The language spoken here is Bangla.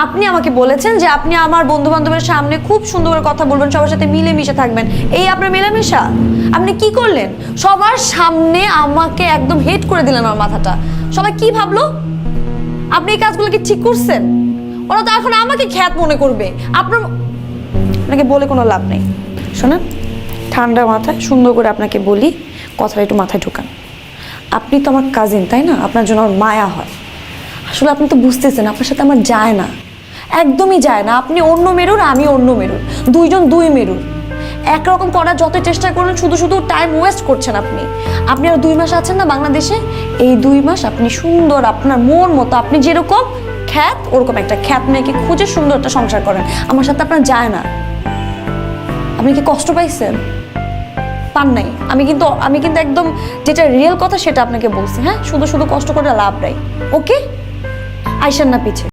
আপনি আমাকে বলেছেন যে আপনি আমার বন্ধু বান্ধবের সামনে খুব সুন্দর করে কথা বলবেন, সবার সাথে মিলেমিশে থাকবেন, এই আপনার মেলামেশা। আপনি কি করলেন? সবার সামনে আমাকে একদম হেট করে দিলেন আমার মাথাটা। সবাই কি ভাবলো? আপনি এই কাজগুলো কি ঠিক করছেন? ওরা তো এখন আমাকে খ্যাত মনে করবে। আপনাকে বলে কোনো লাভ নেই। শোনেন, ঠান্ডা মাথায় সুন্দর করে আপনাকে বলি, কথাটা একটু মাথায় ঢোকান। আপনি তো আমার কাজিন, তাই না? আপনার জন্য আমার মায়া হয়। আসলে আপনি তো বুঝতেছেন আপনার সাথে আমার যায় না, একদমই যায় না। আপনি অন্য মেরুর, আমি অন্য মেরুর, দুইজন দুই মেরুর। একরকম করার যত চেষ্টা করুন, শুধু শুধু টাইম ওয়েস্ট করছেন আপনি। আপনি আর 2 মাস আছেন না বাংলাদেশে, এই 2 মাস আপনি সুন্দর আপনার মন মতো, আপনি যেরকম খ্যাত ওরকম একটা খ্যাত মেয়েকে খুঁজে সুন্দর একটা সংসার করেন। আমার সাথে আপনার যায় না। আপনি কি কষ্ট পাইছেন? পান নাই। আমি কিন্তু একদম যেটা রিয়েল কথা সেটা আপনাকে বলছি। হ্যাঁ, শুধু শুধু কষ্ট করে লাভ নাই। ওকে, আইসেন না পিছে।